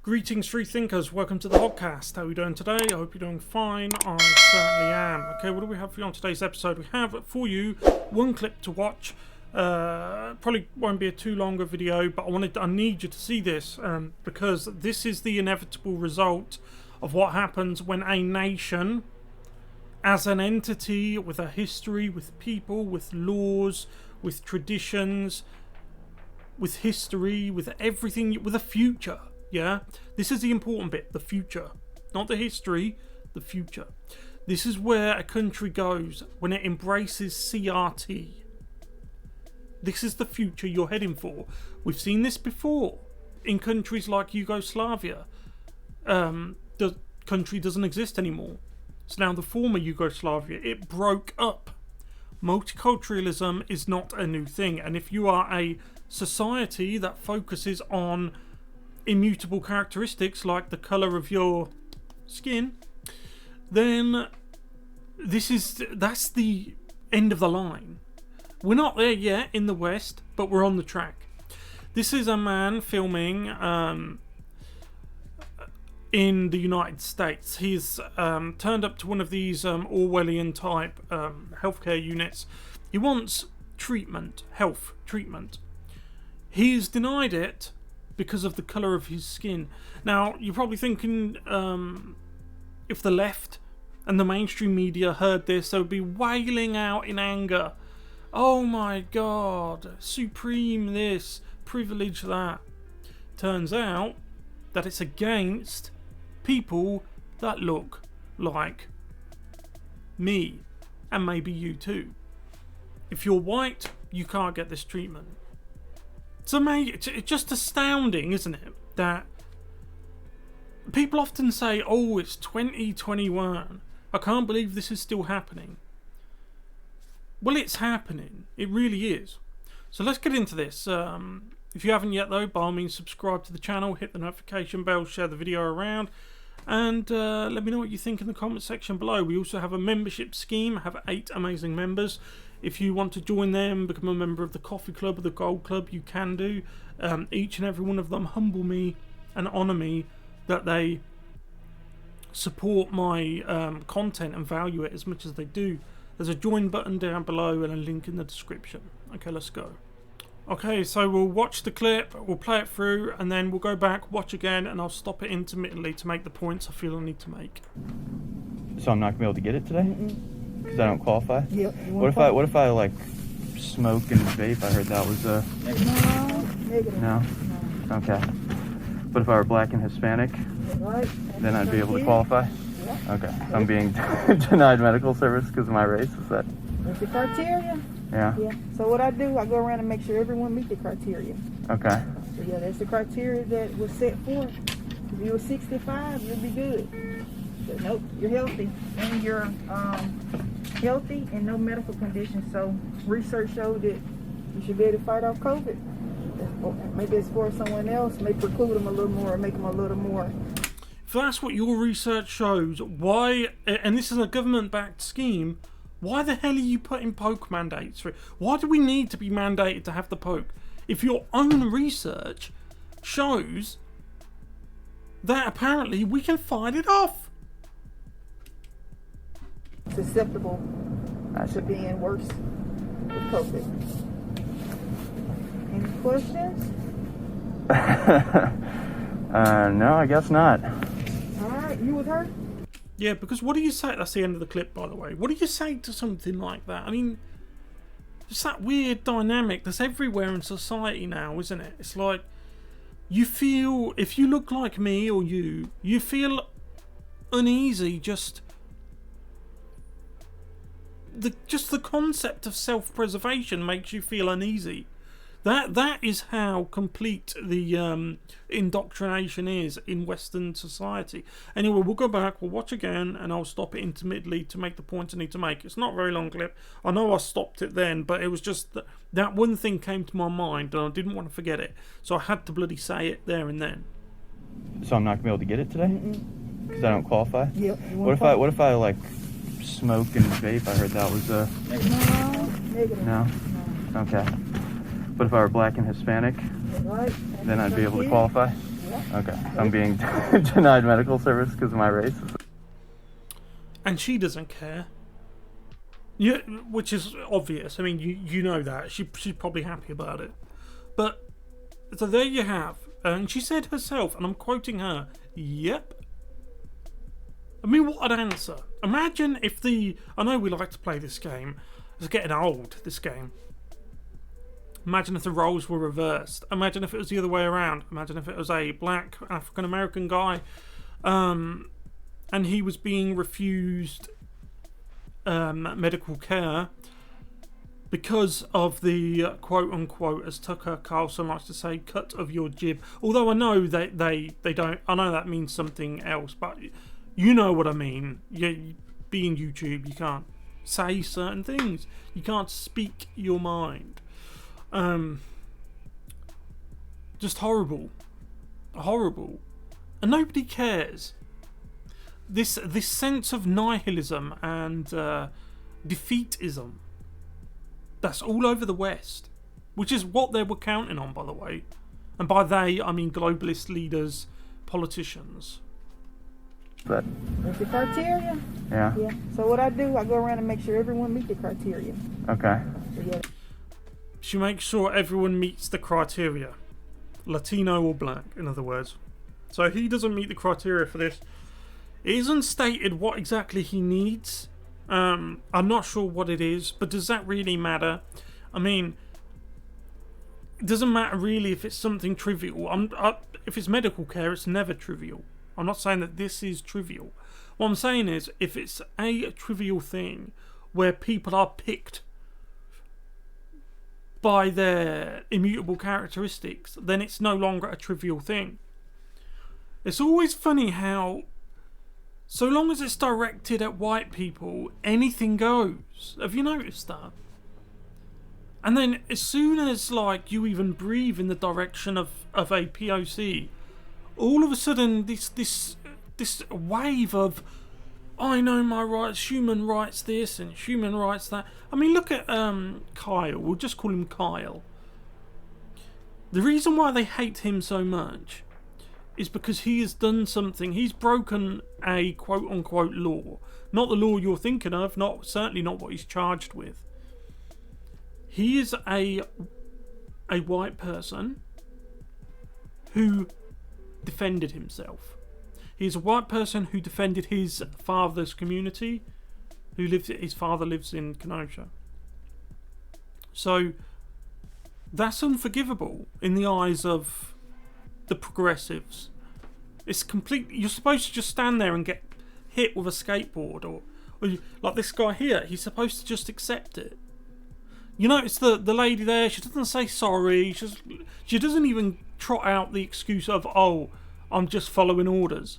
Greetings, free thinkers. Welcome to the Hoggcast. How are you doing today? I hope you're doing fine. I certainly am. Okay, what do we have for you on today's episode? We have for you one clip to watch. Probably won't be a too long a video, but I need you to see this because this is the inevitable result of what happens when a nation, as an entity with a history, with people, with laws, with traditions, with history, with everything, with a future. Yeah, this is the important bit, the future, not the history, the future. This is where a country goes when it embraces CRT. This is the future you're heading for. We've seen this before in countries like Yugoslavia. The country doesn't exist anymore. So now the former Yugoslavia, it broke up. Multiculturalism is not a new thing, and if you are a society that focuses on immutable characteristics like the colour of your skin, then that's the end of the line. We're not there yet in the West, but we're on the track. This is a man filming in the United States. He's turned up to one of these Orwellian type healthcare units. He wants treatment, health treatment. He's denied it because of the colour of his skin. Now, you're probably thinking if the left and the mainstream media heard this, they would be wailing out in anger. Oh my God, supreme this, privilege that. Turns out that it's against people that look like me, and maybe you too. If you're white, you can't get this treatment. It's amazing. It's just astounding, isn't it? That people often say, oh, it's 2021. I can't believe this is still happening. Well, it's happening. It really is. So let's get into this. If you haven't yet, though, by all means, subscribe to the channel, hit the notification bell, share the video around, and let me know what you think in the comment section below. We also have a membership scheme. I have 8 amazing members. If you want to join them, become a member of the Coffee Club or the Gold Club, you can do. Each and every one of them humble me and honour me that they support my content and value it as much as they do. There's a join button down below and a link in the description. Okay, let's go. Okay, so we'll watch the clip, we'll play it through, and then we'll go back, watch again, and I'll stop it intermittently to make the points I feel I need to make. So I'm not gonna be able to get it today? Because I don't qualify? Yep. What if I like smoke and vape? I heard that was No, negative. No? Okay. But if I were black and Hispanic, Right. then I'd be able to qualify? Yep. Okay. So I'm being denied medical service because of my race, is that? That's the criteria. Yeah. Yeah. So what I do, I go around and make sure everyone meets the criteria. Okay. So yeah, that's the criteria that was set forth. If you were 65, you'll be good. But nope, you're healthy. And you're healthy and no medical conditions. So research showed that you should be able to fight off COVID. Or maybe it's for someone else, may preclude them a little more or make them a little more. If that's what your research shows, why, and this is a government-backed scheme, why the hell are you putting poke mandates through? Why do we need to be mandated to have the poke? If your own research shows that apparently we can fight it off. Susceptible to being worse with COVID. Any questions? No, I guess not. All right, you with her? Yeah, because what do you say? That's the end of the clip, by the way. What do you say to something like that? I mean, it's that weird dynamic that's everywhere in society now, isn't it? It's like, you feel, if you look like me or you feel uneasy just the concept of self-preservation makes you feel uneasy. That is how complete the indoctrination is in Western society. Anyway, we'll go back, we'll watch again, and I'll stop it intermittently to make the point I need to make. It's not a very long clip. I know I stopped it then, but it was just that one thing came to my mind, and I didn't want to forget it. So I had to bloody say it there and then. So I'm not gonna be able to get it today? Because I don't qualify? Yep. What if I like smoke and vape? I heard that was No, negative. No? Okay. But if I were black and Hispanic, Right. then I'd be able to qualify? Okay. I'm being denied medical service because of my race. And she doesn't care. Yeah, which is obvious. I mean, you know that. She's probably happy about it. But, so there you have. And she said herself, and I'm quoting her, yep. I mean, what an answer. Imagine if I know we like to play this game. It's getting old, this game. Imagine if the roles were reversed. Imagine if it was the other way around. Imagine if it was a black African-American guy and he was being refused medical care because of the quote-unquote, as Tucker Carlson likes to say, cut of your jib. Although I know they don't. I know that means something else, but you know what I mean. Being YouTube, you can't say certain things. You can't speak your mind. Just horrible, and nobody cares. This sense of nihilism and defeatism that's all over the West, which is what they were counting on, by the way, and by they I mean globalist leaders, politicians. But That's the criteria. yeah. Yeah. So what I do, I go around and make sure everyone meets the criteria. Okay. So yeah. She makes sure everyone meets the criteria. Latino or black, in other words. So he doesn't meet the criteria for this. It isn't stated what exactly he needs. I'm not sure what it is, but does that really matter? I mean, it doesn't matter really if it's something trivial. If it's medical care, it's never trivial. I'm not saying that this is trivial. What I'm saying is, if it's a trivial thing where people are picked by their immutable characteristics, then it's no longer a trivial thing. It's always funny how, so long as it's directed at white people, anything goes. Have you noticed that? And then as soon as like you even breathe in the direction of a POC, all of a sudden this wave of I know my rights, human rights this and human rights that. I mean, look at Kyle. We'll just call him Kyle. The reason why they hate him so much is because he has done something. He's broken a quote-unquote law. Not the law you're thinking of. Certainly not what he's charged with. He is a white person who defended himself. He's a white person who defended his father's community, his father lives in Kenosha. So that's unforgivable in the eyes of the progressives. It's completely. You're supposed to just stand there and get hit with a skateboard, or like this guy here. He's supposed to just accept it. You notice the lady there. She doesn't say sorry. She doesn't even trot out the excuse of I'm just following orders.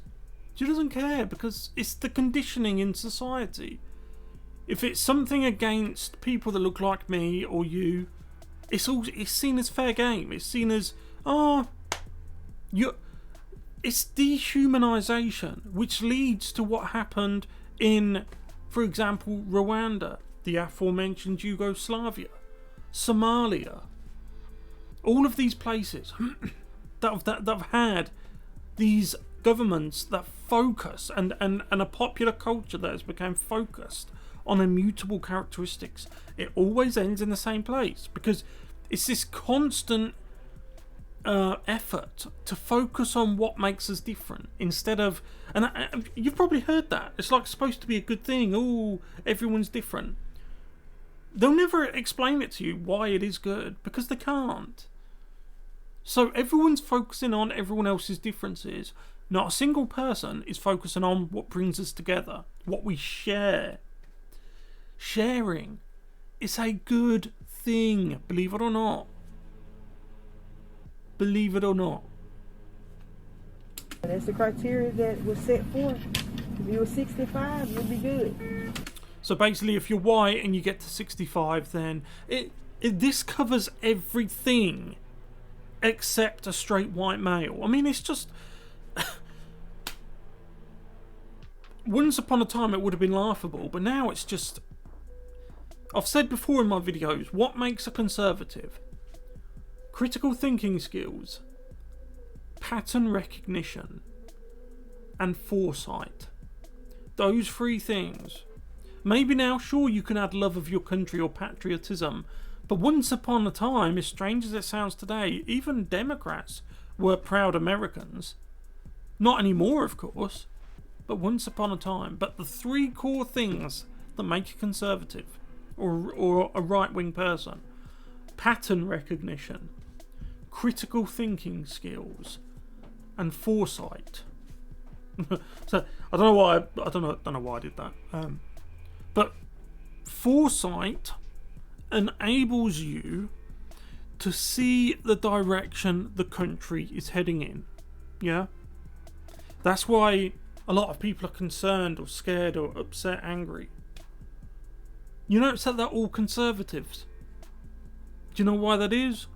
She doesn't care because it's the conditioning in society. If it's something against people that look like me or you, it's seen as fair game. It's seen as it's dehumanization, which leads to what happened in, for example, Rwanda, the aforementioned Yugoslavia, Somalia, all of these places that have had these governments that focus and a popular culture that has become focused on immutable characteristics. It always ends in the same place because it's this constant effort to focus on what makes us different instead of, and you've probably heard that, it's like supposed to be a good thing. Everyone's different. They'll never explain it to you why it is good because they can't. So everyone's focusing on everyone else's differences. Not a single person is focusing on what brings us together, what we share. Sharing is a good thing, believe it or not. Believe it or not. That's the criteria that was set forth. If you were 65, you'll be good. So basically, if you're white and you get to 65, then this covers everything except a straight white male. I mean, it's just... Once upon a time it would have been laughable, but now it's just... I've said before in my videos, what makes a conservative? Critical thinking skills, pattern recognition, and foresight. Those three things. Maybe now, sure, you can add love of your country or patriotism, but once upon a time, as strange as it sounds today, even Democrats were proud Americans. Not anymore, of course, but once upon a time. But the three core things that make a conservative or a right-wing person: pattern recognition, critical thinking skills, and foresight. So I don't know why I did that. But foresight enables you to see the direction the country is heading in. Yeah? That's why a lot of people are concerned or scared or upset, angry. You notice that they're all conservatives. Do you know why that is?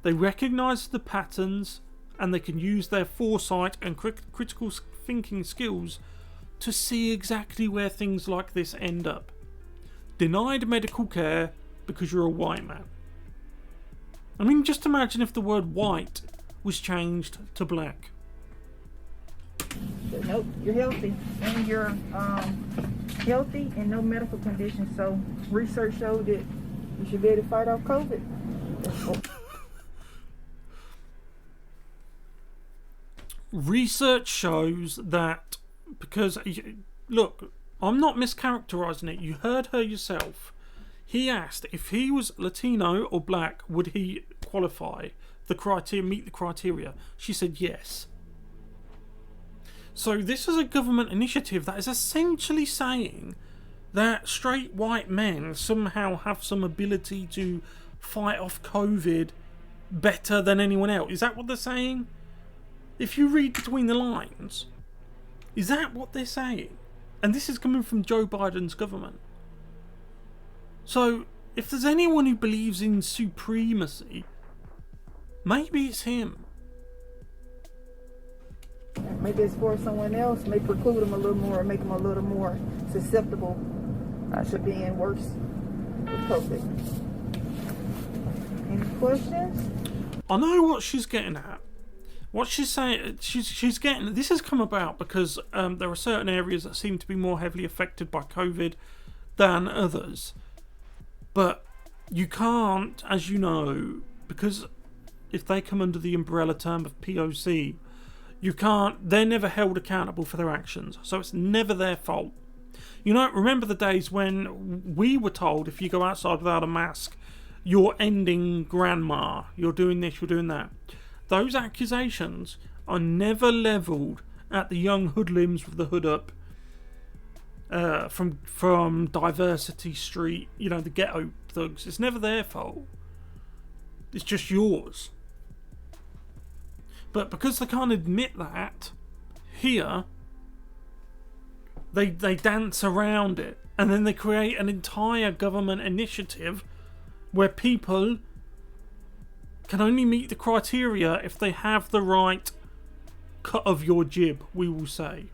They recognise the patterns and they can use their foresight and critical thinking skills to see exactly where things like this end up. Denied medical care because you're a white man. I mean, just imagine if the word white was changed to black. Nope, you're healthy, and you're healthy and no medical conditions. So research showed that you should be able to fight off COVID. Research shows that because, look, I'm not mischaracterizing it. You heard her yourself. He asked if he was Latino or black, would he qualify the criteria, meet the criteria? She said yes. So this is a government initiative that is essentially saying that straight white men somehow have some ability to fight off COVID better than anyone else. Is that what they're saying? If you read between the lines, is that what they're saying? And this is coming from Joe Biden's government. So, if there's anyone who believes in supremacy, maybe it's him. Maybe it's for someone else, may preclude them a little more, or make them a little more susceptible to being worse with COVID. Any questions? I know what she's getting at. What she's saying, she's getting. This has come about because there are certain areas that seem to be more heavily affected by COVID than others. But you can't, as you know, because if they come under the umbrella term of POC, you can't. They're never held accountable for their actions, so it's never their fault. You know, remember the days when we were told if you go outside without a mask, you're ending grandma, you're doing this, you're doing that. Those accusations are never levelled at the young hoodlums with the hood up from Diversity Street, you know, the ghetto thugs. It's never their fault. It's just yours. But because they can't admit that, here, they dance around it. And then they create an entire government initiative where people can only meet the criteria if they have the right cut of your jib, we will say.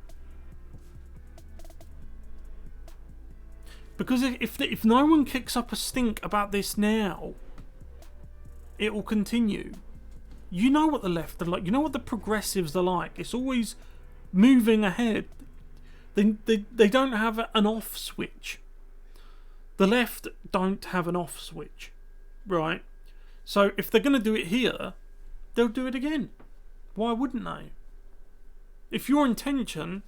Because if no one kicks up a stink about this now, it will continue. You know what the left are like. You know what the progressives are like. It's always moving ahead. They don't have an off switch. The left don't have an off switch, right? So if they're going to do it here, they'll do it again. Why wouldn't they? If your intention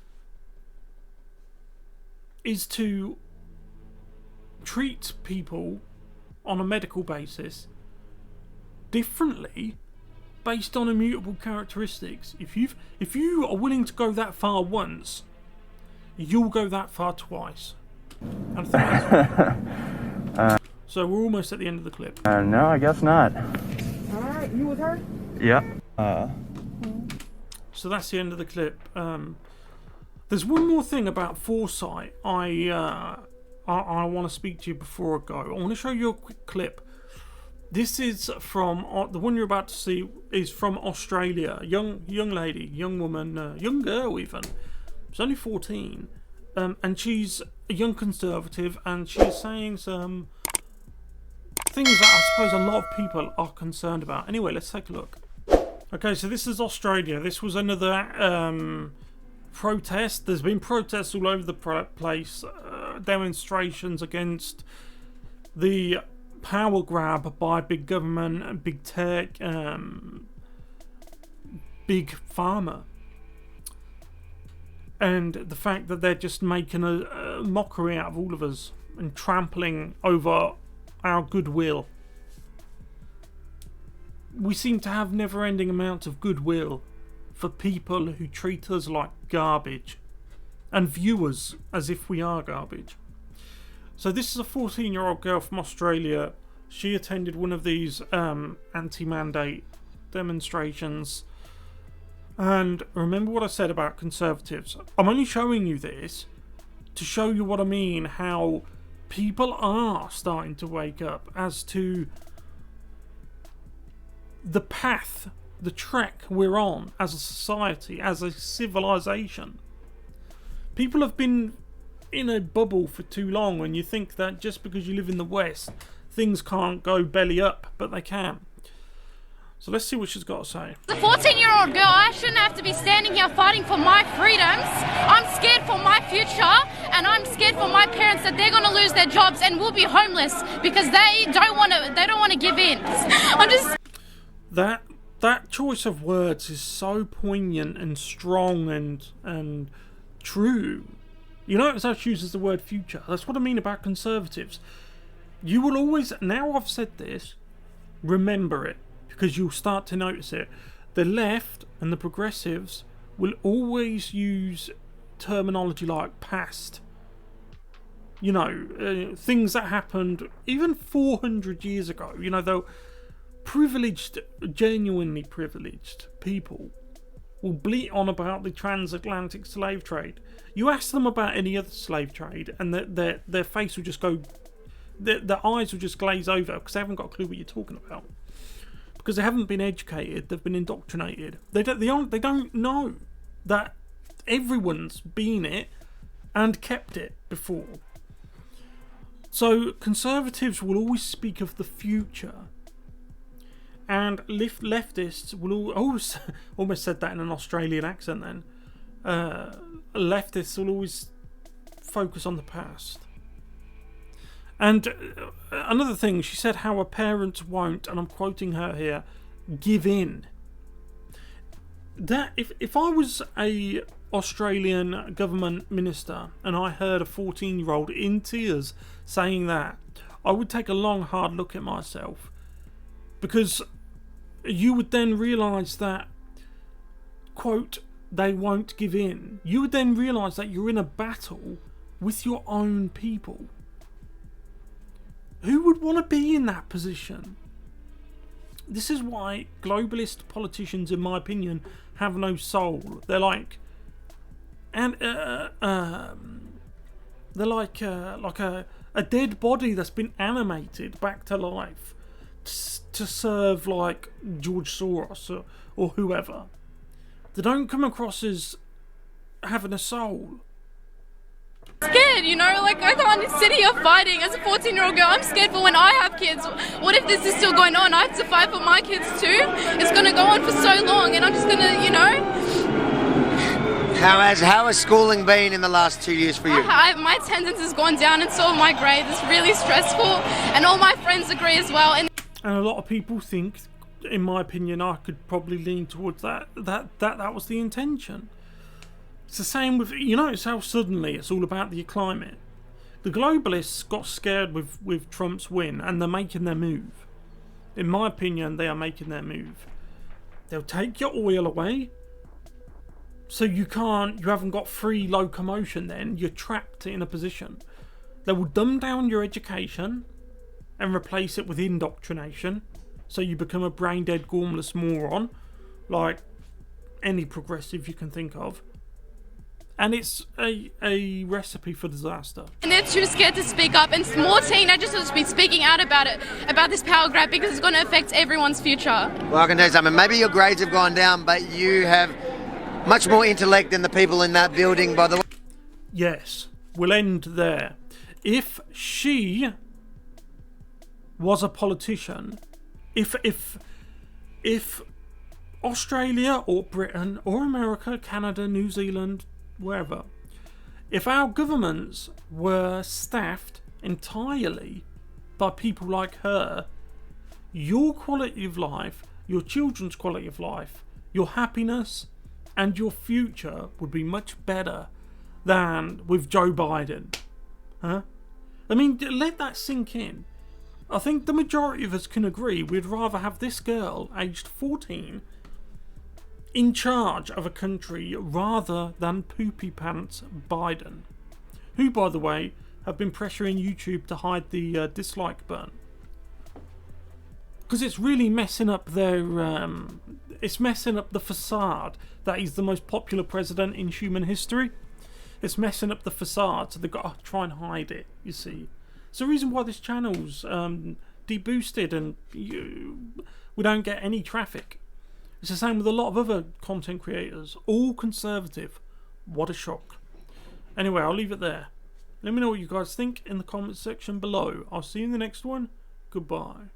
is to treat people on a medical basis differently based on immutable characteristics, if you are willing to go that far once, you'll go that far twice. And I think that's so we're almost at the end of the clip. No, I guess not. Alright, you with her? Yep. So that's the end of the clip. There's one more thing about foresight I want to speak to you before I go. I want to show you a quick clip. This is from the one you're about to see is from Australia. Young lady, young woman, young girl even. She's only 14, and she's a young conservative, and she's saying some things that I suppose a lot of people are concerned about. Anyway, let's take a look. Okay, so this is Australia. This was another protest. There's been protests all over the place, demonstrations against the power grab by big government, big tech, big pharma, and the fact that they're just making a mockery out of all of us and trampling over our goodwill. We seem to have never-ending amounts of goodwill for people who treat us like garbage and view us as if we are garbage. So this is a 14-year-old girl from Australia. She attended one of these anti-mandate demonstrations. And remember what I said about Conservatives. I'm only showing you this to show you what I mean, how people are starting to wake up as to the path, the trek we're on as a society, as a civilization. People have been in a bubble for too long, and you think that just because you live in the West, things can't go belly up, but they can. So let's see what she's got to say. As a 14-year-old girl, I shouldn't have to be standing here fighting for my freedoms. I'm scared for my future, and I'm scared for my parents that they're going to lose their jobs and will be homeless because they don't want to give in. I'm just... That choice of words is so poignant and strong and true. You notice how she uses the word future. That's what I mean about Conservatives. You will always, now I've said this, remember it, because you'll start to notice it. The left and the progressives will always use terminology like past. You know, things that happened even 400 years ago. You know, they'll privileged, genuinely privileged people will bleat on about the transatlantic slave trade. You ask them about any other slave trade and their face will just go, their eyes will just glaze over because they haven't got a clue what you're talking about. Because they haven't been educated, they've been indoctrinated. They don't know that everyone's been it and kept it before. So Conservatives will always speak of the future. And leftists will almost said that in an Australian accent then. Leftists will always focus on the past. And another thing, she said how her parents won't, and I'm quoting her here, give in. That if I was a Australian government minister and I heard a 14-year-old in tears saying that, I would take a long hard look at myself. Because you would then realise that, quote, they won't give in. You would then realise that you're in a battle with your own people. Who would want to be in that position? This is why globalist politicians, in my opinion, have no soul. They're like, and they're like a dead body that's been animated back to life to serve like George Soros or whoever. They don't come across as having a soul. Scared, you know, like I can't sit here fighting as a 14-year-old girl. I'm scared for when I have kids. What if this is still going on? I have to fight for my kids too. It's going to go on for so long, and I'm just going to, you know. How has schooling been in the last 2 years for you? My attendance has gone down, and so have my grades. It's really stressful, and all my friends agree as well. And a lot of people think, in my opinion, I could probably lean towards that was the intention. It's the same with, you notice how suddenly it's all about the climate. The globalists got scared with Trump's win, and they're making their move. In my opinion, they are making their move. They'll take your oil away, so you haven't got free locomotion then, you're trapped in a position. They will dumb down your education and replace it with indoctrination, so you become a brain-dead, gormless moron, like any progressive you can think of. And it's a recipe for disaster. And they're too scared to speak up, and more teenagers will be speaking out about it, about this power grab, because it's going to affect everyone's future. Well, I can tell you something. Maybe your grades have gone down, but you have much more intellect than the people in that building, by the way. Yes, we'll end there. If she was a politician, if Australia or Britain or America, Canada, New Zealand, wherever, if our governments were staffed entirely by people like her, your quality of life, your children's quality of life, your happiness and your future would be much better than with Joe Biden. Huh? I mean, let that sink in. I think the majority of us can agree we'd rather have this girl, aged 14, in charge of a country rather than Poopy Pants Biden, who, by the way, have been pressuring YouTube to hide the dislike button. Because it's really messing up their... it's messing up the facade that he's the most popular president in human history. It's messing up the facade, so they've got to try and hide it, you see. It's the reason why this channel's deboosted and we don't get any traffic. It's the same with a lot of other content creators, all conservative. What a shock. Anyway, I'll leave it there. Let me know what you guys think in the comments section below. I'll see you in the next one. Goodbye.